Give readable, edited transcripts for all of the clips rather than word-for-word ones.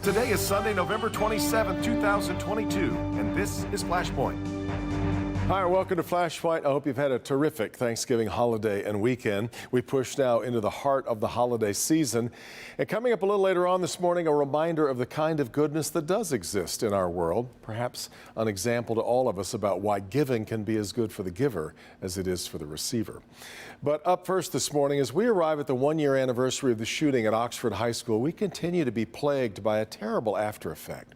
Today is Sunday, November 27, 2022, and this is Flashpoint. Hi, welcome to Flashpoint. I hope you've had a terrific Thanksgiving holiday and weekend. We push now into the heart of the holiday season. And coming up a little later on this morning, a reminder of the kind of goodness that does exist in our world. Perhaps an example to all of us about why giving can be as good for the giver as it is for the receiver. But up first this morning, as we arrive at the one-year anniversary of the shooting at Oxford High School, we continue to be plagued by a terrible after effect.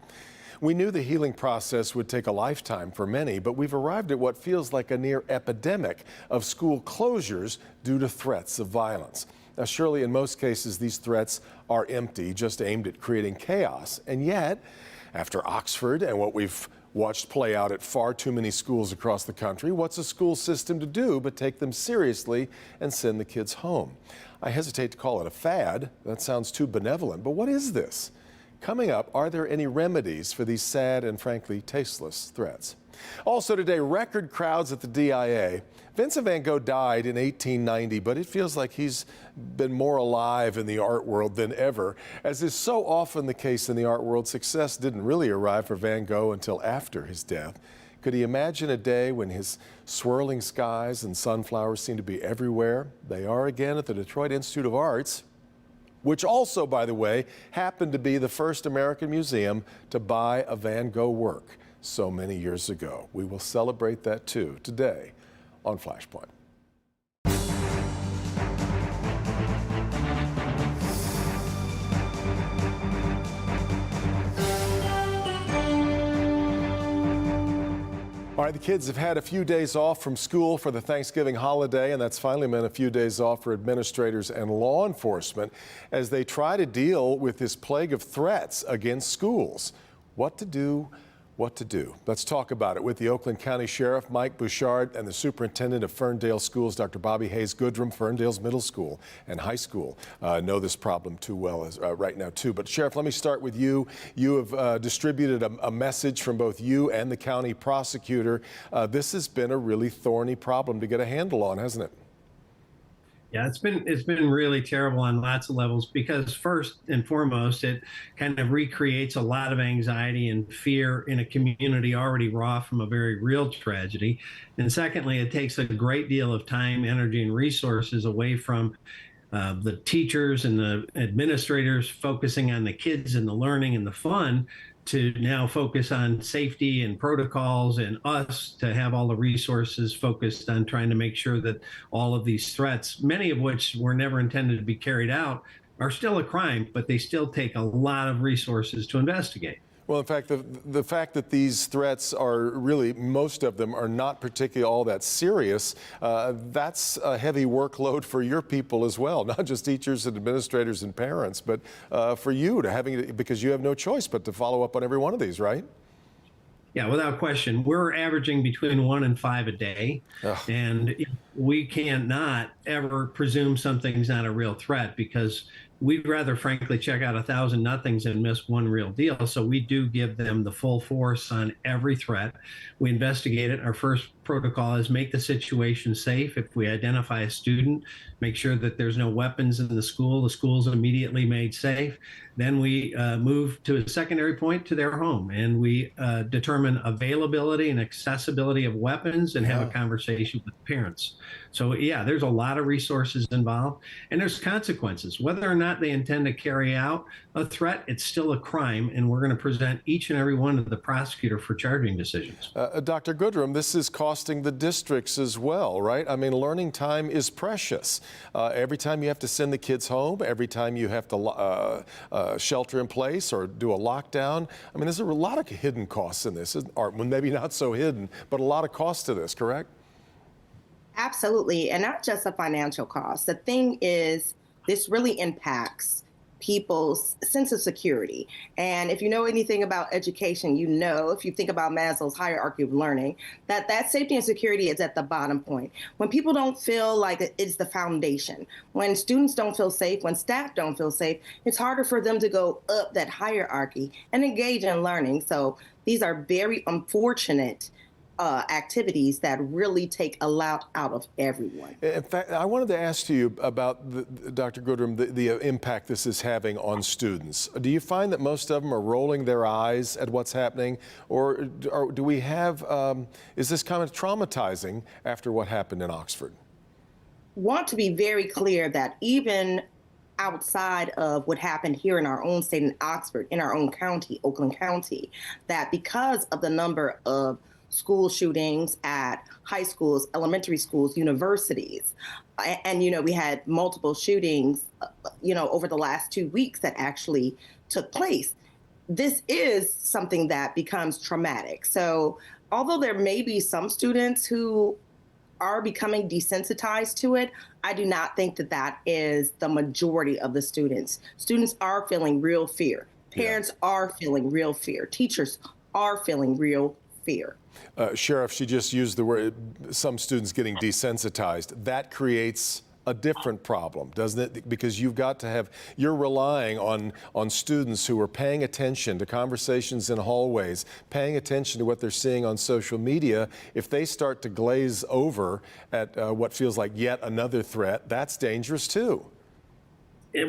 We knew the healing process would take a lifetime for many, but we've arrived at what feels like a near epidemic of school closures due to threats of violence. Now, surely in most cases, these threats are empty, just aimed at creating chaos. And yet, after Oxford and what we've watched play out at far too many schools across the country, what's a school system to do but take them seriously and send the kids home? I hesitate to call it a fad. That sounds too benevolent, but what is this? Coming up, are there any remedies for these sad and frankly tasteless threats? Also today, record crowds at the DIA. Vincent van Gogh died in 1890, but it feels like he's been more alive in the art world than ever. As is so often the case in the art world, success didn't really arrive for Van Gogh until after his death. Could he imagine a day when his swirling skies and sunflowers seem to be everywhere? They are again at the Detroit Institute of Arts, which also, by the way, happened to be the first American museum to buy a Van Gogh work so many years ago. We will celebrate that too today on Flashpoint. All right, the kids have had a few days off from school for the Thanksgiving holiday, and that's finally meant a few days off for administrators and law enforcement as they try to deal with this plague of threats against schools. What to do? What to do? Let's talk about it with the Oakland County Sheriff, Mike Bouchard, and the Superintendent of Ferndale Schools, Dr. Bobby Hayes Goodrum. Ferndale's middle school and high school know this problem too well as, right now, too. But, Sheriff, let me start with you. You have distributed a message from both you and the county prosecutor. This has been a really thorny problem to get a handle on, hasn't it? Yeah, it's been really terrible on lots of levels because first and foremost, it kind of recreates a lot of anxiety and fear in a community already raw from a very real tragedy. And secondly, it takes a great deal of time, energy, and resources away from the teachers and the administrators focusing on the kids and the learning and the fun to now focus on safety and protocols, and us to have all the resources focused on trying to make sure that all of these threats, many of which were never intended to be carried out, are still a crime, but they still take a lot of resources to investigate. Well, in fact, the fact that these threats are really, most of them are not particularly all that serious, that's a heavy workload for your people as well, not just teachers and administrators and parents, but for you because you have no choice but to follow up on every one of these, right? Yeah, without question. We're averaging between 1 and 5 a day. Ugh. And we cannot ever presume something's not a real threat because we'd rather, frankly, check out 1,000 nothings and miss one real deal. So we do give them the full force on every threat. We investigate it. Our first protocol is make the situation safe. If we identify a student, make sure that there's no weapons in the school's immediately made safe. Then we move to a secondary point to their home, and we determine availability and accessibility of weapons and have a conversation with parents. So yeah, there's a lot of resources involved, and there's consequences. Whether or not they intend to carry out a threat, it's still a crime, and we're going to present each and every one to the prosecutor for charging decisions. Dr. Goodrum, this is costing the districts as well, right? I mean, learning time is precious. Every time you have to send the kids home, every time you have to shelter in place or do a lockdown. I mean, there's a lot of hidden costs in this, or maybe not so hidden, but a lot of costs to this, correct? Absolutely, and not just a financial cost. The thing is, this really impacts people's sense of security. And if you know anything about education, you know, if you think about Maslow's hierarchy of learning, that safety and security is at the bottom point. When people don't feel like it's the foundation, when students don't feel safe, when staff don't feel safe, it's harder for them to go up that hierarchy and engage in learning. So these are very unfortunate activities that really take a lot out of everyone. In fact, I wanted to ask you about, Dr. Goodrum, the impact this is having on students. Do you find that most of them are rolling their eyes at what's happening, or do we have, is this kind of traumatizing after what happened in Oxford? Want to be very clear that even outside of what happened here in our own state in Oxford, in our own county, Oakland County, that because of the number of school shootings at high schools, elementary schools, universities, and we had multiple shootings, over the last 2 weeks that actually took place. This is something that becomes traumatic. So although there may be some students who are becoming desensitized to it, I do not think that that is the majority of the students. Students are feeling real fear. Parents are feeling real fear. Teachers are feeling real fear. Sheriff, she just used the word, some students getting desensitized. That creates a different problem, doesn't it? Because you're relying on students who are paying attention to conversations in hallways, paying attention to what they're seeing on social media. If they start to glaze over at what feels like yet another threat, that's dangerous too.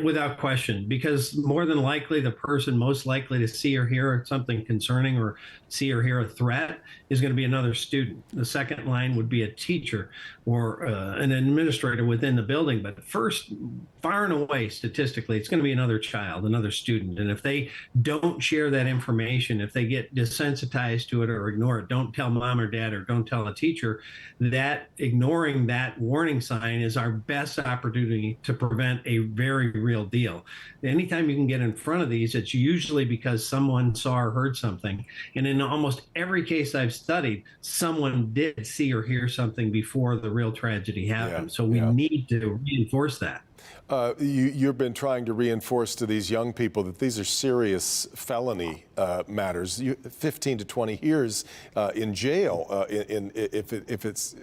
Without question, because more than likely the person most likely to see or hear something concerning or see or hear a threat is going to be another student. The second line would be a teacher or an administrator within the building. But first, far and away, statistically, it's going to be another child, another student. And if they don't share that information, if they get desensitized to it or ignore it, don't tell mom or dad or don't tell a teacher, that ignoring that warning sign is our best opportunity to prevent a very real deal. Anytime you can get in front of these, it's usually because someone saw or heard something. And in almost every case I've studied, someone did see or hear something before the real tragedy happened. So we need to reinforce that. You've been trying to reinforce to these young people that these are serious felony matters. 15 to 20 years in jail if it's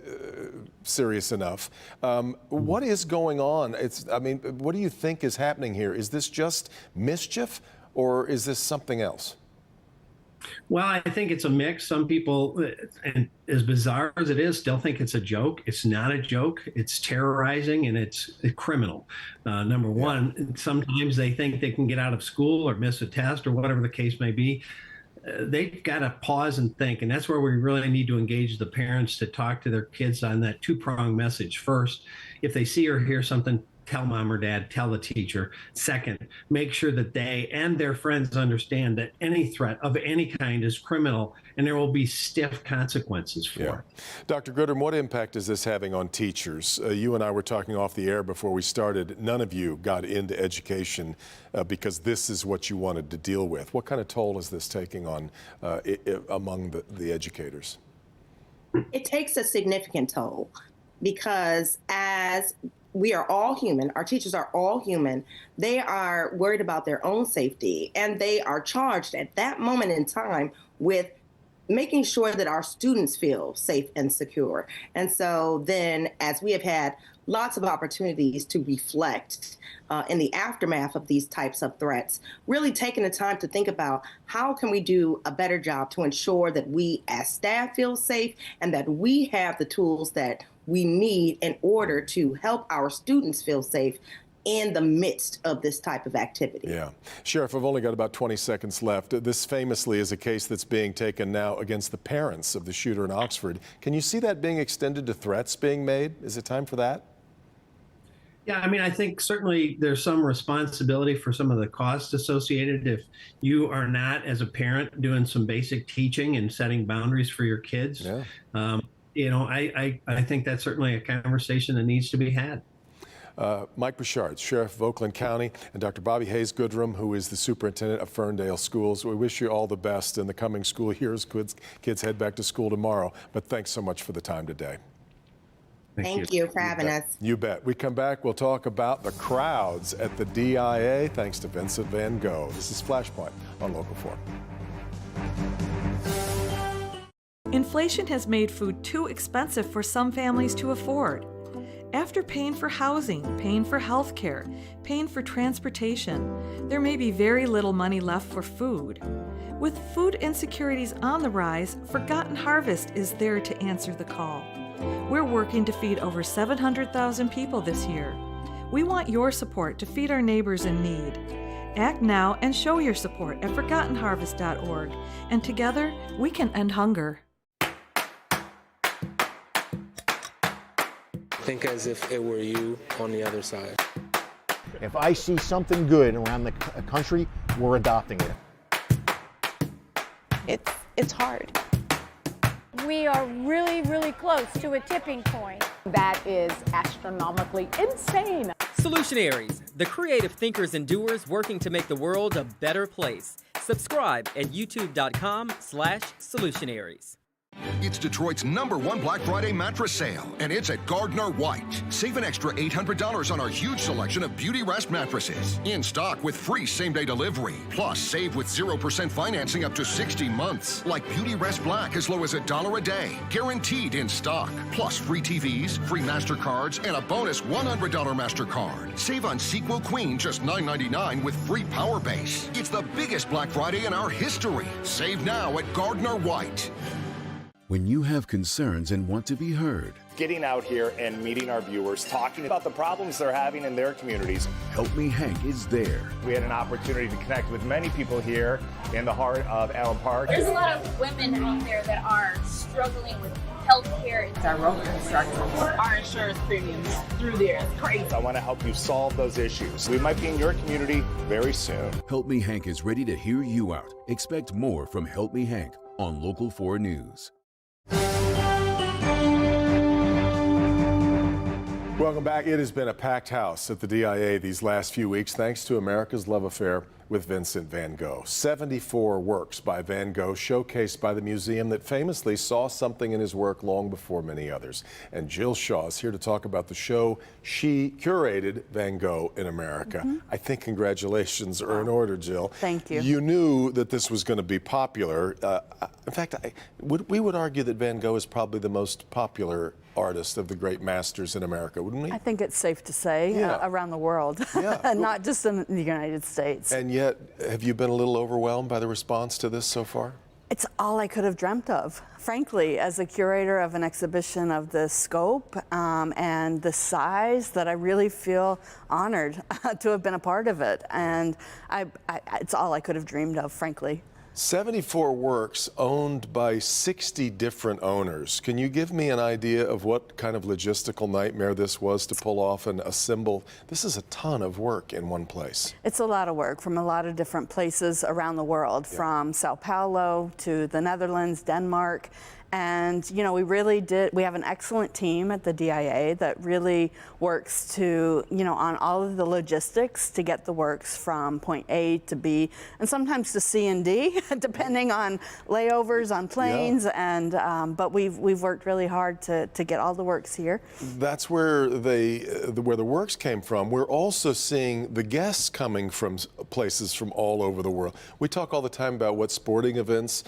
serious enough. What is going on? What do you think is happening here? Is this just mischief, or is this something else? Well, I think it's a mix. Some people, and as bizarre as it is, still think it's a joke. It's not a joke. It's terrorizing and it's criminal. Number one, sometimes they think they can get out of school or miss a test or whatever the case may be. They've got to pause and think. And that's where we really need to engage the parents to talk to their kids on that two-pronged message. First, if they see or hear something, tell mom or dad, tell the teacher. Second, make sure that they and their friends understand that any threat of any kind is criminal and there will be stiff consequences for it. Dr. Goodrum, what impact is this having on teachers? You and I were talking off the air before we started. None of you got into education because this is what you wanted to deal with. What kind of toll is this taking on among the educators? It takes a significant toll because as we are all human. Our teachers are all human. They are worried about their own safety, and they are charged at that moment in time with making sure that our students feel safe and secure. And so then, as we have had lots of opportunities to reflect in the aftermath of these types of threats, really taking the time to think about how can we do a better job to ensure that we as staff feel safe and that we have the tools that we need in order to help our students feel safe in the midst of this type of activity. Yeah. Sheriff, I've only got about 20 seconds left. This famously is a case that's being taken now against the parents of the shooter in Oxford. Can you see that being extended to threats being made? Is it time for that? Yeah, I think certainly there's some responsibility for some of the costs associated. If you are not, as a parent, doing some basic teaching and setting boundaries for your kids, I think that's certainly a conversation that needs to be had. Mike Bouchard, Sheriff of Oakland County, and Dr. Bobby Hayes Goodrum, who is the superintendent of Ferndale Schools. We wish you all the best in the coming school year as kids head back to school tomorrow. But thanks so much for the time today. Thank you for having us. You bet. We come back, we'll talk about the crowds at the DIA, thanks to Vincent Van Gogh. This is Flashpoint on Local 4. Inflation has made food too expensive for some families to afford. After paying for housing, paying for health care, paying for transportation, there may be very little money left for food. With food insecurities on the rise, Forgotten Harvest is there to answer the call. We're working to feed over 700,000 people this year. We want your support to feed our neighbors in need. Act now and show your support at ForgottenHarvest.org, and together we can end hunger. Think as if it were you on the other side. If I see something good around the country, we're adopting it. It's hard. We are really, really close to a tipping point. That is astronomically insane. Solutionaries, the creative thinkers and doers working to make the world a better place. Subscribe at youtube.com/solutionaries. It's Detroit's #1 Black Friday mattress sale, and it's at Gardner White. Save an extra $800 on our huge selection of Beauty Rest mattresses. In stock with free same-day delivery. Plus, save with 0% financing up to 60 months. Like Beauty Rest Black as low as $1 a day. Guaranteed in stock. Plus, free TVs, free MasterCards, and a bonus $100 MasterCard. Save on Sequel Queen just $9.99 with free Power Base. It's the biggest Black Friday in our history. Save now at Gardner White. When you have concerns and want to be heard, getting out here and meeting our viewers, talking about the problems they're having in their communities. Help Me Hank is there. We had an opportunity to connect with many people here in the heart of Allen Park. There's a lot of women out there that are struggling with health care. Our road construction, our insurance premiums through there. It's crazy. I want to help you solve those issues. We might be in your community very soon. Help Me Hank is ready to hear you out. Expect more from Help Me Hank on Local 4 News. Welcome back. It has been a packed house at the DIA these last few weeks thanks to America's love affair with Vincent van Gogh. 74 works by Van Gogh showcased by the museum that famously saw something in his work long before many others. And Jill Shaw is here to talk about the show she curated, Van Gogh in America. I think congratulations are in order, Jill. Thank you. You knew that this was going to be popular. In fact, we would argue that Van Gogh is probably the most popular artist of the great masters in America, wouldn't we? I think it's safe to say around the world, not just in the United States. And yet, have you been a little overwhelmed by the response to this so far? It's all I could have dreamt of, frankly, as a curator of an exhibition of this scope and the size, that I really feel honored to have been a part of it. And it's all I could have dreamed of, frankly. 74 works owned by 60 different owners. Can you give me an idea of what kind of logistical nightmare this was to pull off and assemble? This is a ton of work in one place. It's a lot of work from a lot of different places around the world, from Sao Paulo to the Netherlands, Denmark. And, you know, we have an excellent team at the DIA that really works to, on all of the logistics to get the works from point A to B, and sometimes to C and D, depending on layovers on planes. And, but we've worked really hard to get all the works here. That's where the works came from. We're also seeing the guests coming from places from all over the world. We talk all the time about what sporting events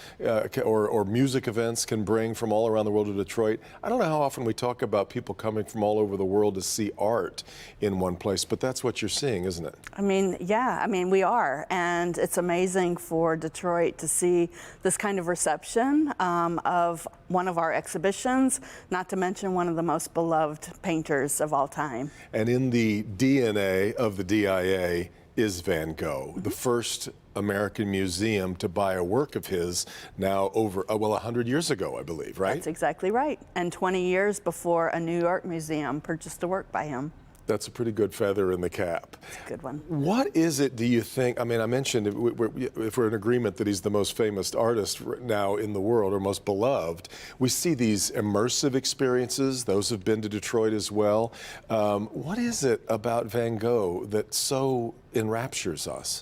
or music events can bring from all around the world to Detroit. I don't know how often we talk about people coming from all over the world to see art in one place, but that's what you're seeing, isn't it? I mean, we are, and it's amazing for Detroit to see this kind of reception of one of our exhibitions, not to mention one of the most beloved painters of all time. And in the DNA of the DIA is Van Gogh, the first American museum to buy a work of his now over, 100 years ago, I believe, right? That's exactly right. And 20 years before a New York museum purchased a work by him. That's a pretty good feather in the cap. It's a good one. What is it, do you think? I mean, I mentioned if we're in agreement that he's the most famous artist now in the world, or most beloved, we see these immersive experiences. Those have been to Detroit as well. What is it about Van Gogh that so enraptures us?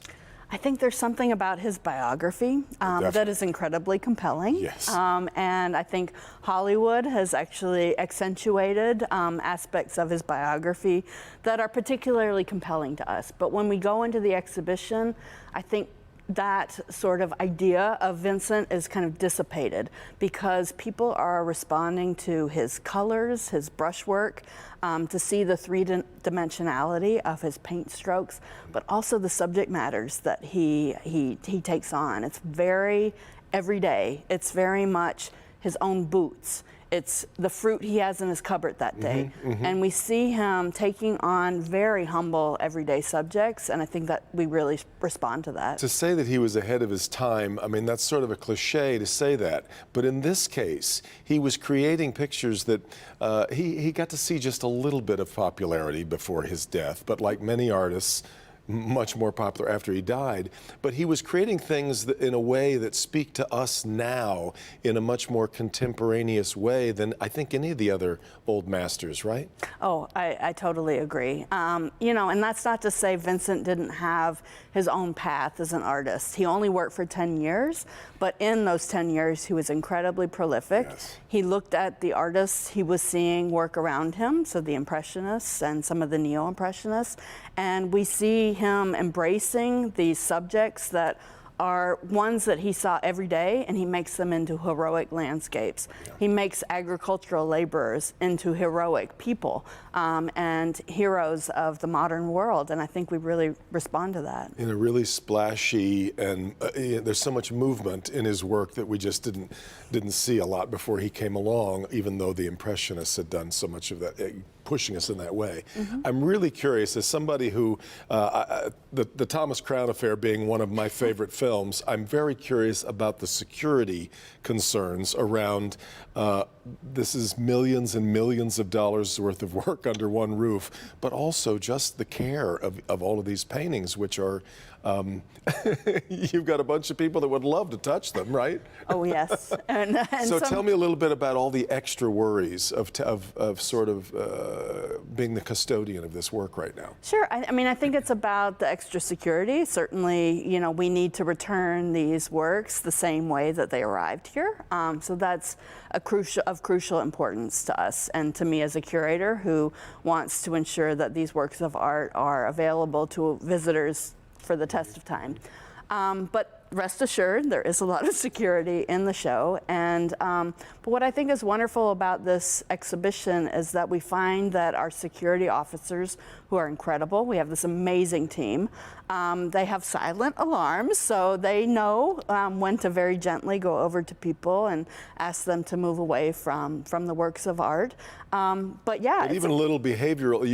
I think there's something about his biography that is incredibly compelling. Yes. And I think Hollywood has actually accentuated aspects of his biography that are particularly compelling to us. But when we go into the exhibition, I think that sort of idea of Vincent is kind of dissipated because people are responding to his colors, his brushwork, to see the three-dimensionality of his paint strokes, but also the subject matters that he takes on. It's very everyday. It's very much his own boots. It's the fruit he has in his cupboard that day. And we see him taking on very humble, everyday subjects, and I think that we really respond to that. To say that he was ahead of his time, I mean, that's sort of a cliche to say that, but in this case, he was creating pictures that he got to see just a little bit of popularity before his death, but like many artists, much more popular after he died, but he was creating things that, in a way that speak to us now in a much more contemporaneous way than I think any of the other old masters, right? Oh, I totally agree. You know, and that's not to say Vincent didn't have his own path as an artist. He only worked for 10 years, but in those 10 years, he was incredibly prolific. Yes. He looked at the artists he was seeing work around him, so the Impressionists and some of the Neo-Impressionists, and we see him embracing these subjects that are ones that he saw every day, and he makes them into heroic landscapes. Yeah. He makes agricultural laborers into heroic people and heroes of the modern world, and I think we really respond to that. In a really splashy, and there's so much movement in his work that we just didn't see a lot before he came along, even though the Impressionists had done so much of that, pushing us in that way. I'm really curious, as somebody who, the Thomas Crown Affair being one of my favorite films, I'm very curious about the security concerns around, this is millions and millions of dollars worth of work under one roof, but also just the care of all of these paintings, which are, you've got a bunch of people that would love to touch them, right? Oh, yes. and so tell me a little bit about all the extra worries of sort of being the custodian of this work right now. Sure. I mean, I think it's about the extra security. Certainly, you know, we need to return these works the same way that they arrived here. So that's of crucial importance to us and to me as a curator who wants to ensure that these works of art are available to visitors for the test of time. But rest assured, there is a lot of security in the show. And but what I think is wonderful about this exhibition is that we find that our security officers, who are incredible, we have this amazing team. They have silent alarms, so they know when to very gently go over to people and ask them to move away from the works of art. But yeah, but even a little behavioral,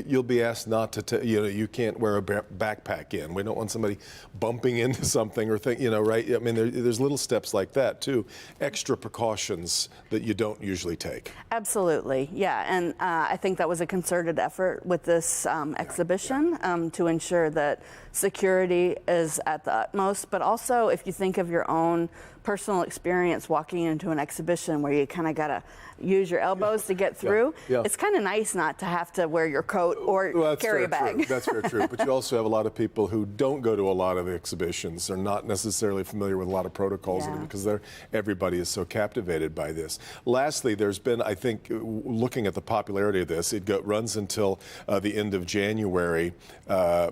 you'll be asked not to, you can't wear a backpack in. We don't want somebody bumping into something or right? I mean, there's little steps like that too, extra precautions that you don't usually take. Absolutely, yeah, and I think that was a concerted effort with this exhibition to ensure that security is at the utmost, but also if you think of your own personal experience walking into an exhibition where you kind of got to use your elbows to get through, it's kind of nice not to have to wear your coat or carry a bag. That's very true. But you also have a lot of people who don't go to a lot of exhibitions, are not necessarily familiar with a lot of protocols because everybody is so captivated by this. Lastly, there's been, I think, looking at the popularity of this, it runs until the end of January,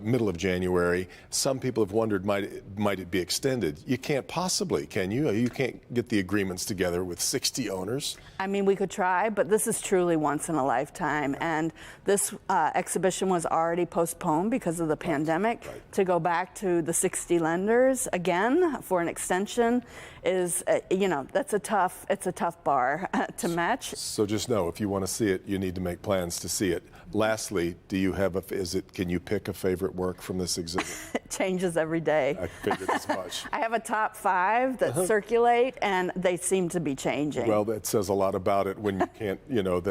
middle of January. Some people have wondered, might it be extended? You can't possibly, can you? You can't get the agreements together with 60 owners. I mean, we could try, but this is truly once in a lifetime. And this exhibition was already postponed because of the pandemic. To go back to the 60 lenders again for an extension is, it's a tough bar to match. So just know, if you want to see it, you need to make plans to see it. Lastly, do you have can you pick a favorite work from this exhibit? It changes every day. I figured as much. I have a top 5 that circulate, and they seem to be changing. Well, that says a lot about it when you can't,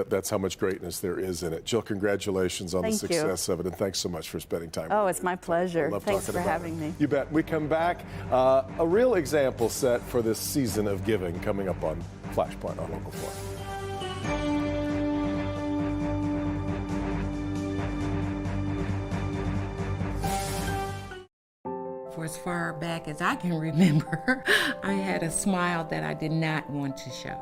that's how much greatness there is in it. Jill, congratulations on the success of it, and thanks so much for spending time with me. Oh, it's my pleasure. Thanks for having me. You bet. We come back, a real example set for this season of giving coming up on Flashpoint on Local 4. For as far back as I can remember, I had a smile that I did not want to show.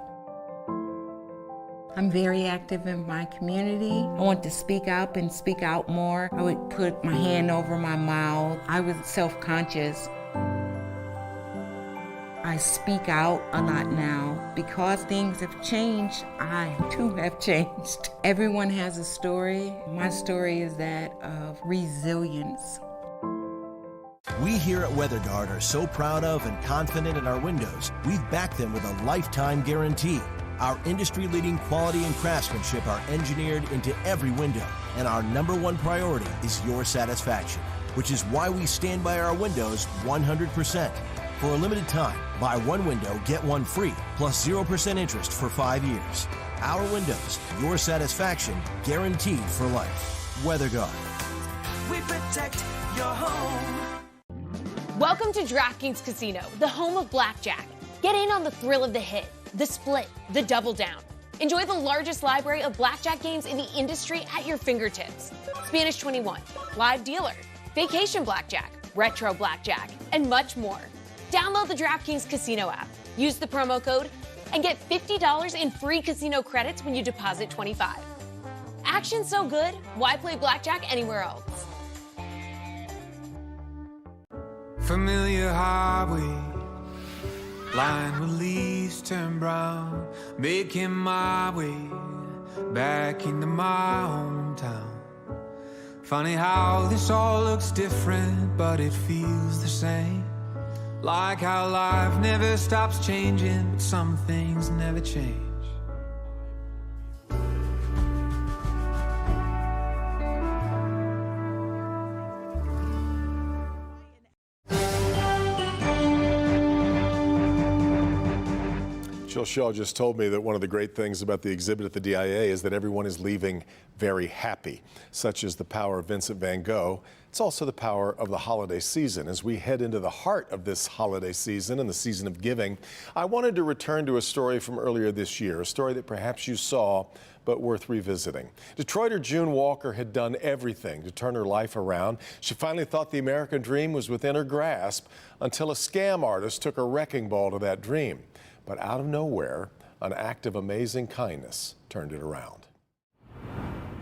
I'm very active in my community. I want to speak up and speak out more. I would put my hand over my mouth. I was self-conscious. I speak out a lot now. Because things have changed, I too have changed. Everyone has a story. My story is that of resilience. We here at WeatherGuard are so proud of and confident in our windows, we've backed them with a lifetime guarantee. Our industry-leading quality and craftsmanship are engineered into every window, and our #1 priority is your satisfaction, which is why we stand by our windows 100%. For a limited time, buy one window, get one free, plus 0% interest for 5 years. Our windows, your satisfaction, guaranteed for life. WeatherGuard. We protect your home. Welcome to DraftKings Casino, the home of blackjack. Get in on the thrill of the hit, the split, the double down. Enjoy the largest library of blackjack games in the industry at your fingertips. Spanish 21, live dealer, vacation blackjack, retro blackjack, and much more. Download the DraftKings Casino app, use the promo code, and get $50 in free casino credits when you deposit $25. Action's so good, why play blackjack anywhere else? Familiar highway, lined with leaves turn brown, making my way back into my hometown. Funny how this all looks different, but it feels the same. Like how life never stops changing, but some things never change. Jill Shaw just told me that one of the great things about the exhibit at the DIA is that everyone is leaving very happy. Such is the power of Vincent van Gogh. It's also the power of the holiday season. As we head into the heart of this holiday season and the season of giving, I wanted to return to a story from earlier this year, a story that perhaps you saw, but worth revisiting. Detroiter June Walker had done everything to turn her life around. She finally thought the American dream was within her grasp until a scam artist took a wrecking ball to that dream. But out of nowhere, an act of amazing kindness turned it around.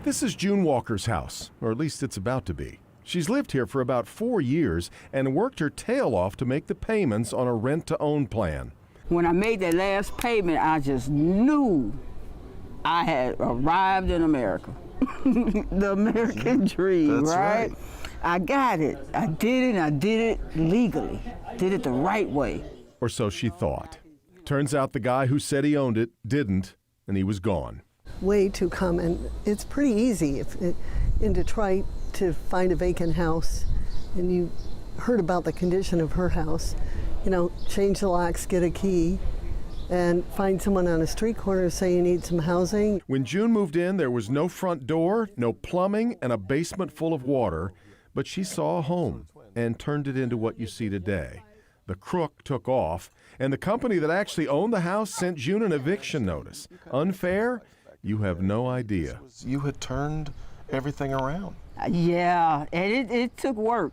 This is June Walker's house, or at least it's about to be. She's lived here for about 4 years and worked her tail off to make the payments on a rent-to-own plan. When I made that last payment, I just knew I had arrived in America. The American dream, right? I got it. I did it, and I did it legally. Did it the right way. Or so she thought. Turns out the guy who said he owned it didn't, and he was gone. Way too common. It's pretty easy in Detroit to find a vacant house, and you heard about the condition of her house. You know, change the locks, get a key, and find someone on a street corner say you need some housing. When June moved in, there was no front door, no plumbing, and a basement full of water. But she saw a home and turned it into what you see today. The crook took off, and the company that actually owned the house sent June an eviction notice. Unfair? You have no idea. You had turned everything around. Yeah, and it took work,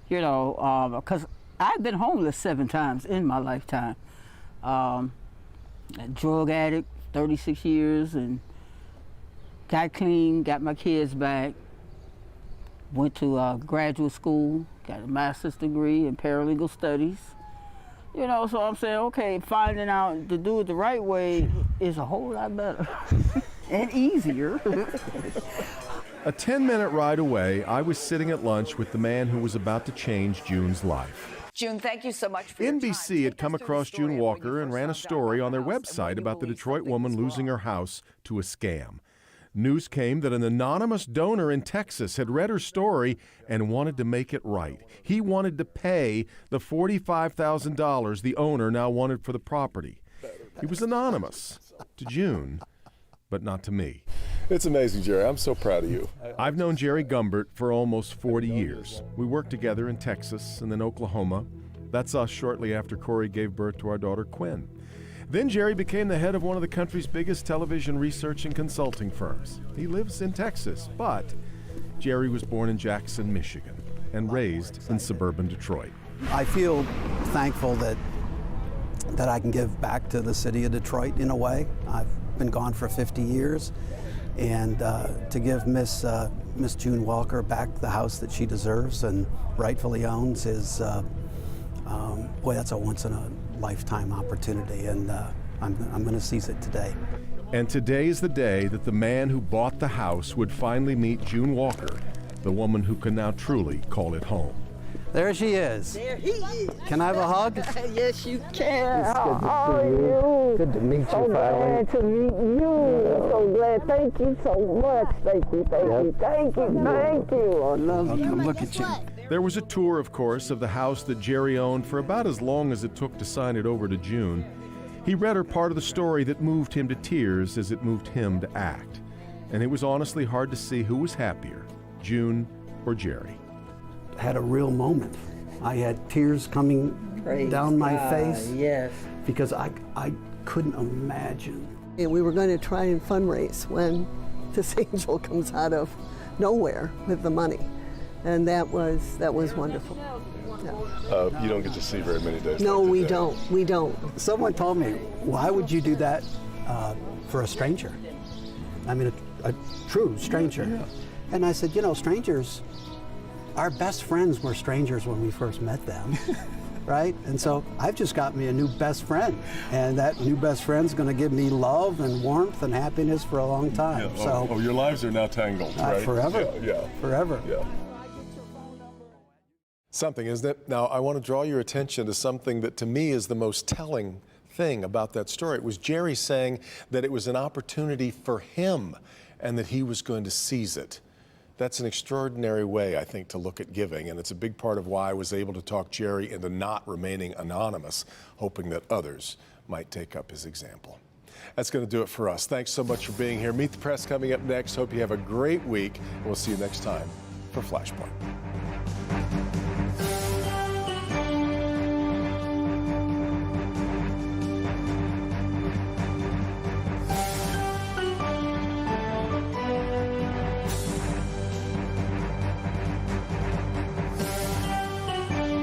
you know, because I've been homeless 7 times in my lifetime. A drug addict, 36 years, and got clean, got my kids back, went to graduate school, got a master's degree in paralegal studies. You know, so I'm saying, okay, finding out to do it the right way is a whole lot better and easier. A 10-minute ride away, I was sitting at lunch with the man who was about to change June's life. June, thank you so much for your time. NBC had come across June Walker and ran a story on their website about the Detroit woman losing her house to a scam. News came that an anonymous donor in Texas had read her story and wanted to make it right. He wanted to pay the $45,000 the owner now wanted for the property. He was anonymous to June, but not to me. It's amazing, Jerry. I'm so proud of you. I've known Jerry Gumbert for almost 40 years. We worked together in Texas and then Oklahoma. That's us shortly after Corey gave birth to our daughter, Quinn. Then Jerry became the head of one of the country's biggest television research and consulting firms. He lives in Texas, but Jerry was born in Jackson, Michigan, and raised in suburban Detroit. I feel thankful that I can give back to the city of Detroit in a way. I've been gone for 50 years, and to give Miss June Walker back the house that she deserves and rightfully owns is boy, that's a once-in-a-lifetime opportunity, and I'm going to seize it today. And today is the day that the man who bought the house would finally meet June Walker, the woman who can now truly call it home. There she is. There he is. Can I have a hug? Yes, you can. It's good to How see are you. you? Good to meet you, So finally. glad to meet you. I'm so glad. Thank you so much. Thank you, thank you, thank you, thank you. I love you. Look at you. There was a tour, of course, of the house that Jerry owned for about as long as it took to sign it over to June. He read her part of the story that moved him to tears as it moved him to act. And it was honestly hard to see who was happier, June or Jerry. Had a real moment. I had tears coming down my face. Yes. Because I couldn't imagine. And we were going to try and fundraise when this angel comes out of nowhere with the money. And that was wonderful. Yeah. You don't get to see very many days. No, we don't. We don't. Someone told me, why would you do that for a stranger? I mean, a true stranger. Yeah. And I said, strangers, our best friends were strangers when we first met them, right? And so I've just got me a new best friend, and that new best friend's going to give me love and warmth and happiness for a long time. Yeah. So your lives are now tangled, right? Forever. Yeah. Forever. Yeah. Something, isn't it? Now, I want to draw your attention to something that to me is the most telling thing about that story. It was Jerry saying that it was an opportunity for him and that he was going to seize it. That's an extraordinary way, I think, to look at giving, and it's a big part of why I was able to talk Jerry into not remaining anonymous, hoping that others might take up his example. That's going to do it for us. Thanks so much for being here. Meet the Press coming up next. Hope you have a great week, and we'll see you next time for Flashpoint.